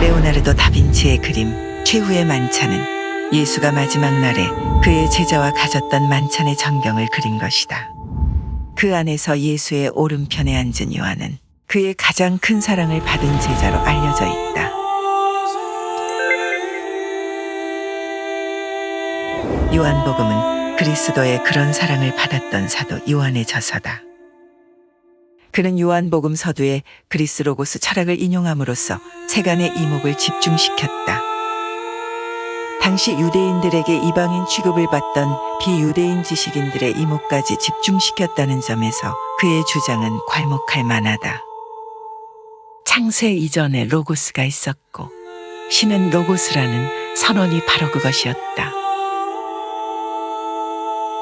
레오나르도 다빈치의 그림 최후의 만찬은 예수가 마지막 날에 그의 제자와 가졌던 만찬의 전경을 그린 것이다. 그 안에서 예수의 오른편에 앉은 요한은 그의 가장 큰 사랑을 받은 제자로 알려져 있다. 요한복음은 그리스도의 그런 사랑을 받았던 사도 요한의 저서다. 그는 요한복음 서두에 그리스 로고스 철학을 인용함으로써 세간의 이목을 집중시켰다. 당시 유대인들에게 이방인 취급을 받던 비유대인 지식인들의 이목까지 집중시켰다는 점에서 그의 주장은 괄목할 만하다. 창세 이전에 로고스가 있었고 신은 로고스라는 선언이 바로 그것이었다.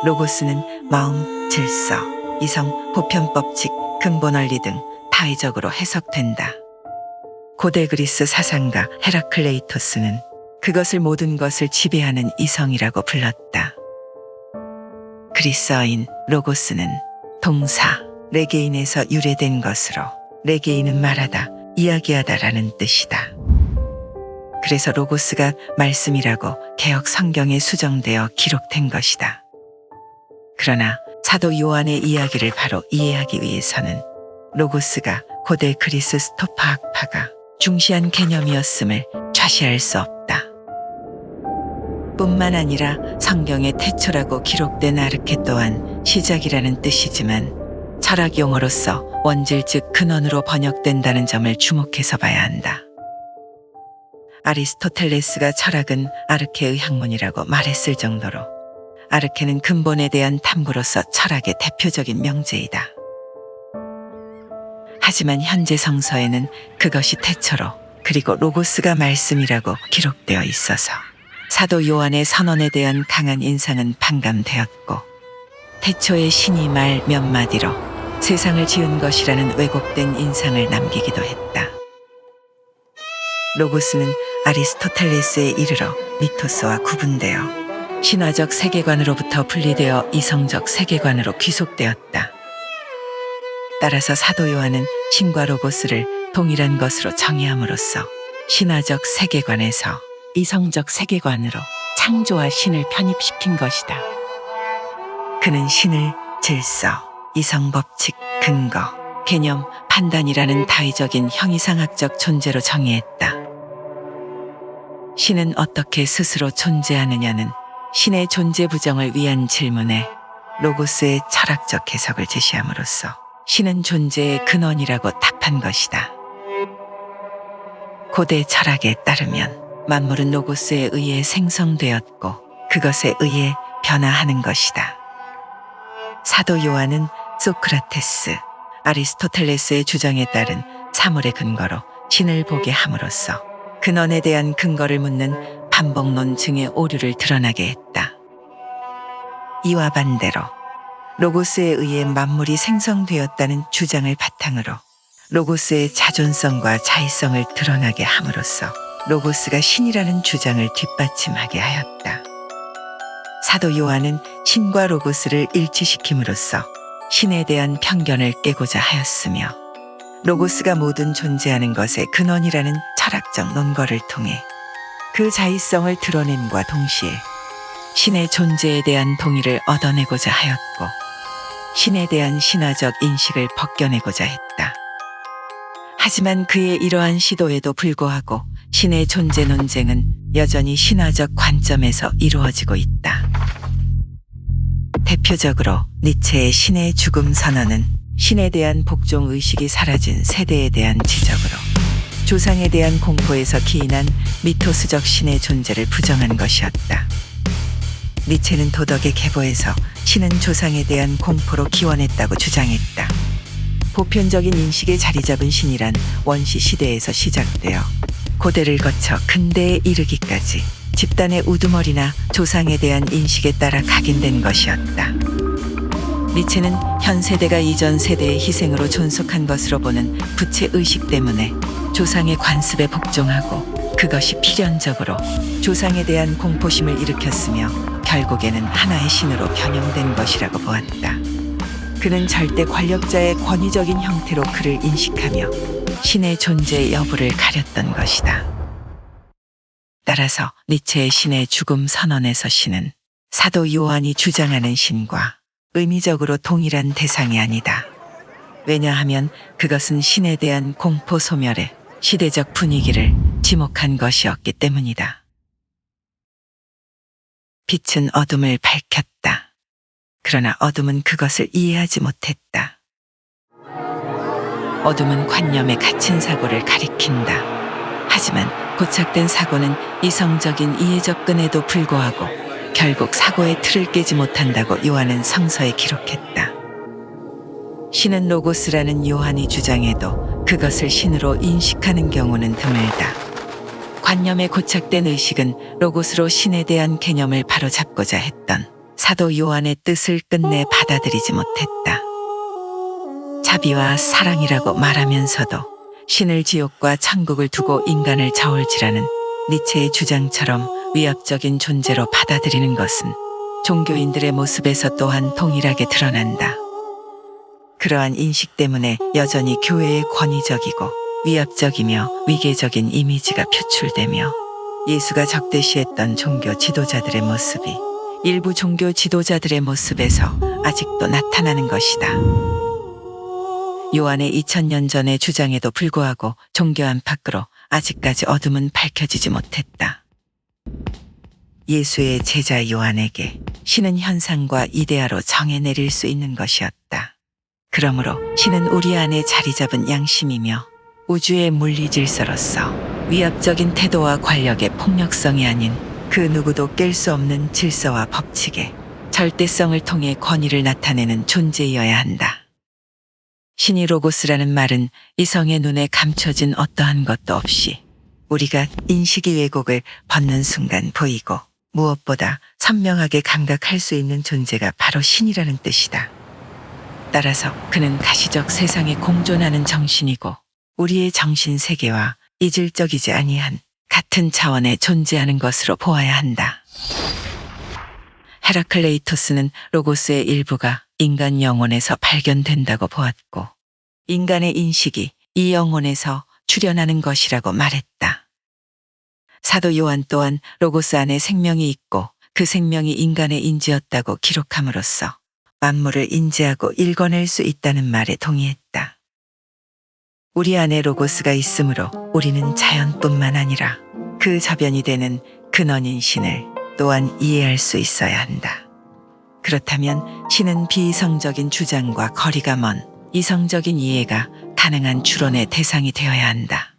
로고스는 마음, 질서, 이성, 보편법칙, 근본원리 등 다의적으로 해석된다. 고대 그리스 사상가 헤라클레이토스는 그것을 모든 것을 지배하는 이성이라고 불렀다. 그리스어인 로고스는 동사 레게인에서 유래된 것으로 레게인은 말하다, 이야기하다라는 뜻이다. 그래서 로고스가 말씀이라고 개역 성경에 수정되어 기록된 것이다. 그러나 사도 요한의 이야기를 바로 이해하기 위해서는 로고스가 고대 그리스 스토파 학파가 중시한 개념이었음을 좌시할 수 없다. 뿐만 아니라 성경의 태초라고 기록된 아르케 또한 시작이라는 뜻이지만 철학 용어로서 원질 즉 근원으로 번역된다는 점을 주목해서 봐야 한다. 아리스토텔레스가 철학은 아르케의 학문이라고 말했을 정도로 아르케는 근본에 대한 탐구로서 철학의 대표적인 명제이다. 하지만 현재 성서에는 그것이 태초로 그리고 로고스가 말씀이라고 기록되어 있어서 사도 요한의 선언에 대한 강한 인상은 반감되었고 태초의 신이 말 몇 마디로 세상을 지은 것이라는 왜곡된 인상을 남기기도 했다. 로고스는 아리스토텔레스에 이르러 미토스와 구분되어 신화적 세계관으로부터 분리되어 이성적 세계관으로 귀속되었다. 따라서 사도 요한은 신과 로고스를 동일한 것으로 정의함으로써 신화적 세계관에서 이성적 세계관으로 창조와 신을 편입시킨 것이다. 그는 신을 질서, 이성법칙, 근거, 개념, 판단이라는 다의적인 형이상학적 존재로 정의했다. 신은 어떻게 스스로 존재하느냐는 신의 존재 부정을 위한 질문에 로고스의 철학적 해석을 제시함으로써 신은 존재의 근원이라고 답한 것이다. 고대 철학에 따르면 만물은 로고스에 의해 생성되었고 그것에 의해 변화하는 것이다. 사도 요한은 소크라테스, 아리스토텔레스의 주장에 따른 사물의 근거로 신을 보게 함으로써 근원에 대한 근거를 묻는 반복론 증의 오류를 드러나게 했다. 이와 반대로 로고스에 의해 만물이 생성되었다는 주장을 바탕으로 로고스의 자존성과 자의성을 드러나게 함으로써 로고스가 신이라는 주장을 뒷받침하게 하였다. 사도 요한은 신과 로고스를 일치시킴으로써 신에 대한 편견을 깨고자 하였으며 로고스가 모든 존재하는 것의 근원이라는 철학적 논거를 통해 그 자의성을 드러냄과 동시에 신의 존재에 대한 동의를 얻어내고자 하였고 신에 대한 신화적 인식을 벗겨내고자 했다. 하지만 그의 이러한 시도에도 불구하고 신의 존재 논쟁은 여전히 신화적 관점에서 이루어지고 있다. 대표적으로 니체의 신의 죽음 선언은 신에 대한 복종 의식이 사라진 세대에 대한 지적으로 조상에 대한 공포에서 기인한 미토스적 신의 존재를 부정한 것이었다. 니체는 도덕의 계보에서 신은 조상에 대한 공포로 기원했다고 주장했다. 보편적인 인식에 자리 잡은 신이란 원시 시대에서 시작되어 고대를 거쳐 근대에 이르기까지 집단의 우두머리나 조상에 대한 인식에 따라 각인된 것이었다. 니체는 현 세대가 이전 세대의 희생으로 존속한 것으로 보는 부채 의식 때문에 조상의 관습에 복종하고 그것이 필연적으로 조상에 대한 공포심을 일으켰으며 결국에는 하나의 신으로 변형된 것이라고 보았다. 그는 절대 권력자의 권위적인 형태로 그를 인식하며 신의 존재 여부를 가렸던 것이다. 따라서 니체의 신의 죽음 선언에서 신은 사도 요한이 주장하는 신과 의미적으로 동일한 대상이 아니다. 왜냐하면 그것은 신에 대한 공포 소멸의 시대적 분위기를 지목한 것이었기 때문이다. 빛은 어둠을 밝혔다. 그러나 어둠은 그것을 이해하지 못했다. 어둠은 관념에 갇힌 사고를 가리킨다. 하지만 고착된 사고는 이성적인 이해 접근에도 불구하고 결국 사고의 틀을 깨지 못한다고 요한은 성서에 기록했다. 신은 로고스라는 요한이 주장해도 그것을 신으로 인식하는 경우는 드물다. 관념에 고착된 의식은 로고스로 신에 대한 개념을 바로잡고자 했던 사도 요한의 뜻을 끝내 받아들이지 못했다. 자비와 사랑이라고 말하면서도 신을 지옥과 천국을 두고 인간을 저울질하는 니체의 주장처럼 위압적인 존재로 받아들이는 것은 종교인들의 모습에서 또한 동일하게 드러난다. 그러한 인식 때문에 여전히 교회의 권위적이고 위압적이며 위계적인 이미지가 표출되며 예수가 적대시했던 종교 지도자들의 모습이 일부 종교 지도자들의 모습에서 아직도 나타나는 것이다. 요한의 2000년 전의 주장에도 불구하고 종교 안팎으로 아직까지 어둠은 밝혀지지 못했다. 예수의 제자 요한에게 신은 현상과 이데아로 정해 내릴 수 있는 것이었다. 그러므로 신은 우리 안에 자리 잡은 양심이며 우주의 물리 질서로서 위압적인 태도와 권력의 폭력성이 아닌 그 누구도 깰 수 없는 질서와 법칙의 절대성을 통해 권위를 나타내는 존재여야 한다. 신이 로고스라는 말은 이성의 눈에 감춰진 어떠한 것도 없이 우리가 인식의 왜곡을 벗는 순간 보이고 무엇보다 선명하게 감각할 수 있는 존재가 바로 신이라는 뜻이다. 따라서 그는 가시적 세상에 공존하는 정신이고 우리의 정신 세계와 이질적이지 아니한 같은 차원에 존재하는 것으로 보아야 한다. 헤라클레이토스는 로고스의 일부가 인간 영혼에서 발견된다고 보았고 인간의 인식이 이 영혼에서 출현하는 것이라고 말했다. 사도 요한 또한 로고스 안에 생명이 있고 그 생명이 인간의 인지였다고 기록함으로써 만물을 인지하고 읽어낼 수 있다는 말에 동의했다. 우리 안에 로고스가 있으므로 우리는 자연뿐만 아니라 그 저변이 되는 근원인 신을 또한 이해할 수 있어야 한다. 그렇다면 신은 비이성적인 주장과 거리가 먼 이성적인 이해가 가능한 추론의 대상이 되어야 한다.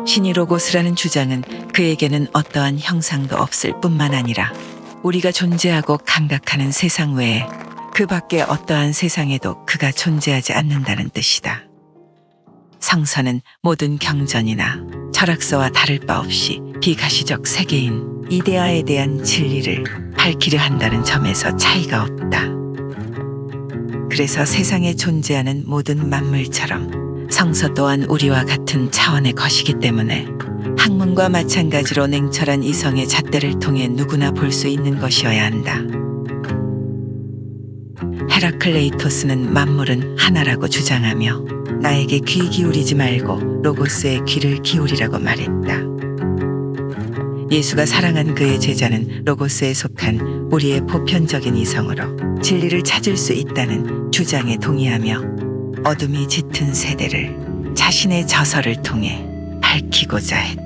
신이 로고스라는 주장은 그에게는 어떠한 형상도 없을 뿐만 아니라 우리가 존재하고 감각하는 세상 외에 그 밖에 어떠한 세상에도 그가 존재하지 않는다는 뜻이다. 성서는 모든 경전이나 철학서와 다를 바 없이 비가시적 세계인 이데아에 대한 진리를 밝히려 한다는 점에서 차이가 없다. 그래서 세상에 존재하는 모든 만물처럼 성서 또한 우리와 같은 차원의 것이기 때문에 학문과 마찬가지로 냉철한 이성의 잣대를 통해 누구나 볼 수 있는 것이어야 한다. 헤라클레이토스는 만물은 하나라고 주장하며 나에게 귀 기울이지 말고 로고스의 귀를 기울이라고 말했다. 예수가 사랑한 그의 제자는 로고스에 속한 우리의 보편적인 이성으로 진리를 찾을 수 있다는 주장에 동의하며 어둠이 짙은 세대를 자신의 저서를 통해 밝히고자 했다.